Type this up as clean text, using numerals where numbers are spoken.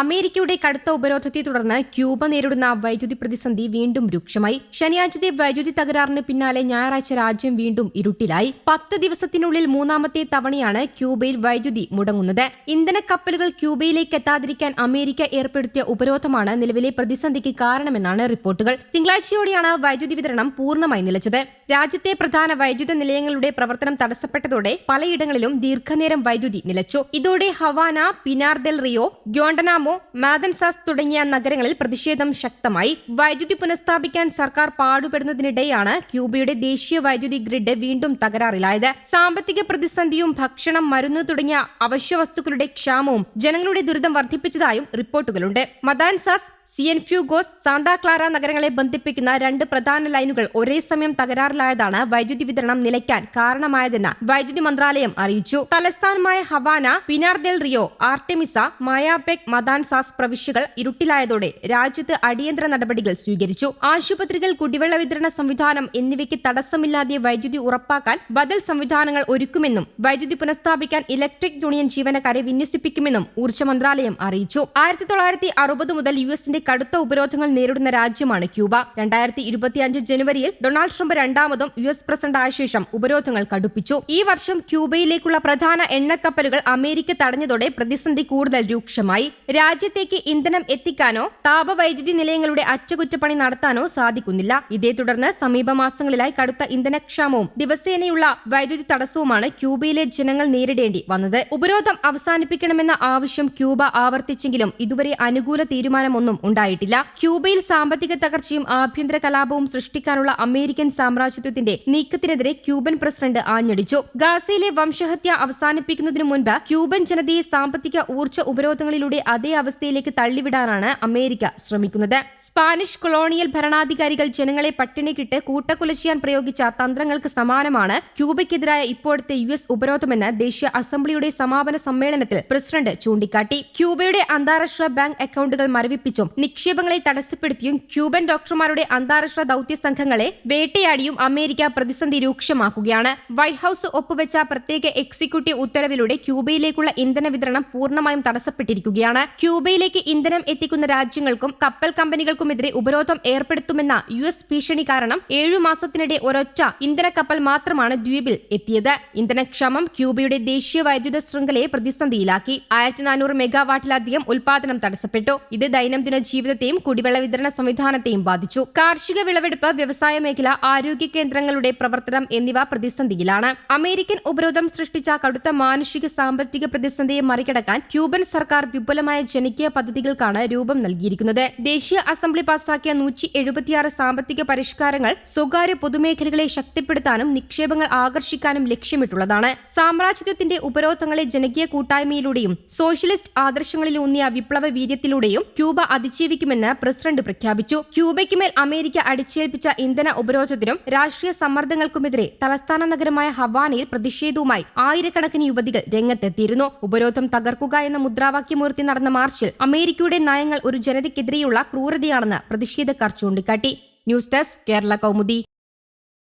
അമേരിക്കയുടെ കടുത്ത ഉപരോധത്തെ തുടർന്ന് ക്യൂബ നേരിടുന്ന വൈദ്യുതി പ്രതിസന്ധി വീണ്ടും രൂക്ഷമായി. ശനിയാഴ്ചത്തെ വൈദ്യുതി തകരാറിന് പിന്നാലെ ഞായറാഴ്ച രാജ്യം വീണ്ടും ഇരുട്ടിലായി. 10 ദിവസത്തിനുള്ളിൽ മൂന്നാമത്തെ തവണയാണ് ക്യൂബയിൽ വൈദ്യുതി മുടങ്ങുന്നത്. ഇന്ധന കപ്പലുകൾ ക്യൂബയിലേക്ക് എത്താതിരിക്കാൻ അമേരിക്ക ഏർപ്പെടുത്തിയ ഉപരോധമാണ് നിലവിലെ പ്രതിസന്ധിക്ക് കാരണമെന്നാണ് റിപ്പോർട്ടുകൾ. തിങ്കളാഴ്ചയോടെയാണ് വൈദ്യുതി വിതരണം പൂർണ്ണമായി നിലച്ചത്. രാജ്യത്തെ പ്രധാന വൈദ്യുത നിലയങ്ങളുടെ പ്രവർത്തനം തടസ്സപ്പെട്ടതോടെ പലയിടങ്ങളിലും ദീർഘനേരം വൈദ്യുതി നിലച്ചു. ഇതോടെ ഹവാന, പിനാർ ദെൽ റിയോ, ഗ്യോണ്ടനാമോ, മാദൻസാസ് തുടങ്ങിയ നഗരങ്ങളിൽ പ്രതിഷേധം ശക്തമായി. വൈദ്യുതി പുനഃസ്ഥാപിക്കാൻ സർക്കാർ പാടുപെടുന്നതിനിടെയാണ് ക്യൂബയുടെ ദേശീയ വൈദ്യുതി ഗ്രിഡ് വീണ്ടും തകരാറിലായത്. സാമ്പത്തിക പ്രതിസന്ധിയും ഭക്ഷണം, മരുന്ന് തുടങ്ങിയ അവശ്യവസ്തുക്കളുടെ ക്ഷാമവും ജനങ്ങളുടെ ദുരിതം വർദ്ധിപ്പിച്ചതായും റിപ്പോർട്ടുകളുണ്ട്. മദാൻസാസ്, സിയൻഫ്യൂഗോസ്, സാന്താ ക്ലാര നഗരങ്ങളെ ബന്ധിപ്പിക്കുന്ന 2 പ്രധാന ലൈനുകൾ ഒരേ സമയം തകരാറിലായതാണ് വൈദ്യുതി വിതരണം നിലയ്ക്കാൻ കാരണമായതെന്ന് വൈദ്യുതി മന്ത്രാലയം അറിയിച്ചു. തലസ്ഥാനമായ ഹവാന, പിനാർ ദെൽ റിയോ, ആർടെമിസ, മായാപെക്, മദാൻസാസ് പ്രവിശ്യകൾ ഇരുട്ടിലായതോടെ രാജ്യത്ത് അടിയന്തര നടപടികൾ സ്വീകരിച്ചു. ആശുപത്രികൾ, കുടിവെള്ള വിതരണ സംവിധാനം എന്നിവയ്ക്ക് തടസ്സമില്ലാതെ വൈദ്യുതി ഉറപ്പാക്കാൻ ബദൽ സംവിധാനങ്ങൾ ഒരുക്കുമെന്നും വൈദ്യുതി പുനഃസ്ഥാപിക്കാൻ ഇലക്ട്രിക് യൂണിയൻ ജീവനക്കാരെ വിന്യസിപ്പിക്കുമെന്നും ഊർജ്ജ മന്ത്രാലയം അറിയിച്ചു. 1960 മുതൽ യുഎസിന്റെ കടുത്ത ഉപരോധങ്ങൾ നേരിടുന്ന രാജ്യമാണ് ക്യൂബ. 2025 ജനുവരിയിൽ ഡൊണാൾഡ് ട്രംപ് രണ്ടാമതും യുഎസ് പ്രസിഡന്റ് ആയ ശേഷം ഉപരോധങ്ങൾ കടുപ്പിച്ചു. ഈ വർഷം ക്യൂബയിലേക്കുള്ള പ്രധാന എണ്ണക്കപ്പലുകൾ അമേരിക്ക തടഞ്ഞതോടെ പ്രതിസന്ധി കൂടുതൽ രൂക്ഷമായി. രാജ്യത്തേക്ക് ഇന്ധനം എത്തിക്കാനോ താപവൈദ്യുതി നിലയങ്ങളുടെ അറ്റകുറ്റപ്പണി നടത്താനോ സാധിക്കുന്നില്ല. ഇതേ തുടർന്ന് സമീപ മാസങ്ങളിലായി കടുത്ത ഇന്ധനക്ഷാമവും ദിവസേനയുള്ള വൈദ്യുതി തടസ്സവുമാണ് ക്യൂബയിലെ ജനങ്ങൾ നേരിടേണ്ടി വന്നത്. ഉപരോധം അവസാനിപ്പിക്കണമെന്ന ആവശ്യം ക്യൂബ ആവർത്തിച്ചെങ്കിലും ഇതുവരെ അനുകൂല തീരുമാനമൊന്നും ഉണ്ടായിട്ടില്ല. ക്യൂബയിൽ സാമ്പത്തിക തകർച്ചയും ആഭ്യന്തര കലാപവും സൃഷ്ടിക്കാനുള്ള അമേരിക്കൻ സാമ്രാജ്യത്വത്തിന്റെ നീക്കത്തിനെതിരെ ക്യൂബൻ പ്രസിഡന്റ് ആഞ്ഞടിച്ചു. ഗാസയിലെ വംശഹത്യ അവസാനിപ്പിക്കുന്നതിനു മുൻപ് ക്യൂബൻ ജനതയെ സാമ്പത്തിക ഊർജ്ജ ഉപരോധങ്ങളിലൂടെ അതേ അവസ്ഥയിലേക്ക് തള്ളിവിടാനാണ് അമേരിക്ക ശ്രമിക്കുന്നത്. സ്പാനിഷ് കൊളോണിയൽ ഭരണാധികാരികൾ ജനങ്ങളെ പട്ടിണിക്കിട്ട് കൂട്ടക്കൊല ചെയ്യാൻ പ്രയോഗിച്ച തന്ത്രങ്ങൾക്ക് സമാനമാണ് ക്യൂബയ്ക്കെതിരായ ഇപ്പോഴത്തെ യുഎസ് ഉപരോധമെന്ന് ദേശീയ അസംബ്ലിയുടെ സമാപന സമ്മേളനത്തിൽ പ്രസിഡന്റ് ചൂണ്ടിക്കാട്ടി. ക്യൂബയുടെ അന്താരാഷ്ട്ര ബാങ്ക് അക്കൌണ്ടുകൾ മരവിപ്പിച്ചും നിക്ഷേപങ്ങളെ തടസ്സപ്പെടുത്തിയും ക്യൂബൻ ഡോക്ടർമാരുടെ അന്താരാഷ്ട്ര ദൌത്യ സംഘങ്ങളെ വേട്ടയാടിയും അമേരിക്ക പ്രതിസന്ധി രൂക്ഷമാക്കുകയാണ്. വൈറ്റ് ഹൌസ് ഒപ്പുവെച്ച പ്രത്യേക എക്സിക്യൂട്ടീവ് ഉത്തരവിലൂടെ ക്യൂബയിലേക്കുള്ള ഇന്ധന വിതരണം പൂർണ്ണമായും തടസ്സപ്പെട്ടിരിക്കുകയാണ്. ക്യൂബയിലേക്ക് ഇന്ധനം എത്തിക്കുന്ന രാജ്യങ്ങൾക്കും കപ്പൽ കമ്പനികൾക്കുമെതിരെ ഉപരോധം ഏർപ്പെടുത്തുമെന്ന യുഎസ് ഭീഷണി കാരണം 7 മാസത്തിനിടെ ഒരൊറ്റ ഇന്ധന കപ്പൽ മാത്രമാണ് ദ്വീപിൽ എത്തിയത്. ഇന്ധനക്ഷാമം ക്യൂബയുടെ ദേശീയ വൈദ്യുത ശൃംഖലയെ പ്രതിസന്ധിയിലാക്കി. 1400 മെഗാവാട്ടിലധികം ഉൽപാദനം തടസ്സപ്പെട്ടു. ഇത് ദൈനംദിന ജീവിതത്തെയും കുടിവെള്ള വിതരണ സംവിധാനത്തെയും ബാധിച്ചു. കാർഷിക വിളവെടുപ്പ്, വ്യവസായ മേഖല, ആരോഗ്യ കേന്ദ്രങ്ങളുടെ പ്രവർത്തനം എന്നിവ പ്രതിസന്ധിയിലാണ്. അമേരിക്കൻ ഉപരോധം സൃഷ്ടിച്ച കടുത്ത മാനുഷിക സാമ്പത്തിക പ്രതിസന്ധിയെ മറികടക്കാൻ ക്യൂബൻ സർക്കാർ വിപുലമായ ജനകീയ പദ്ധതികൾക്കാണ് രൂപം നൽകിയിരിക്കുന്നത്. ദേശീയ അസംബ്ലി പാസാക്കിയ 176 സാമ്പത്തിക പരിഷ്കാരങ്ങൾ സ്വകാര്യ പൊതുമേഖലകളെ ശക്തിപ്പെടുത്താനും നിക്ഷേപങ്ങൾ ആകർഷിക്കാനും ലക്ഷ്യമിട്ടുള്ളതാണ്. സാമ്രാജ്യത്വത്തിന്റെ ഉപരോധങ്ങളെ ജനകീയ കൂട്ടായ്മയിലൂടെയും സോഷ്യലിസ്റ്റ് ആദർശങ്ങളിലൂന്നിയ വിപ്ലവ വീര്യത്തിലൂടെയും ക്യൂബ അതിജീവിക്കുമെന്ന് പ്രസിഡന്റ് പ്രഖ്യാപിച്ചു. ക്യൂബയ്ക്കുമേൽ അമേരിക്ക അടിച്ചേൽപ്പിച്ച ഇന്ധന ഉപരോധത്തിനും രാഷ്ട്രീയ സമ്മർദ്ദങ്ങൾക്കുമെതിരെ തലസ്ഥാന നഗരമായ ഹവാനയിൽ പ്രതിഷേധവുമായി ആയിരക്കണക്കിന് യുവതികൾ രംഗത്തെത്തിയിരുന്നു. ഉപരോധം തകർക്കുക എന്ന മുദ്രാവാക്യമുയർത്തി നടന്ന മാർച്ചിൽ അമേരിക്കയുടെ നയങ്ങൾ ഒരു ജനതയ്ക്കെതിരെയുള്ള ക്രൂരതയാണെന്ന് പ്രതിഷേധക്കാർ ചൂണ്ടിക്കാട്ടി. News desk, Kerala Kaumudi.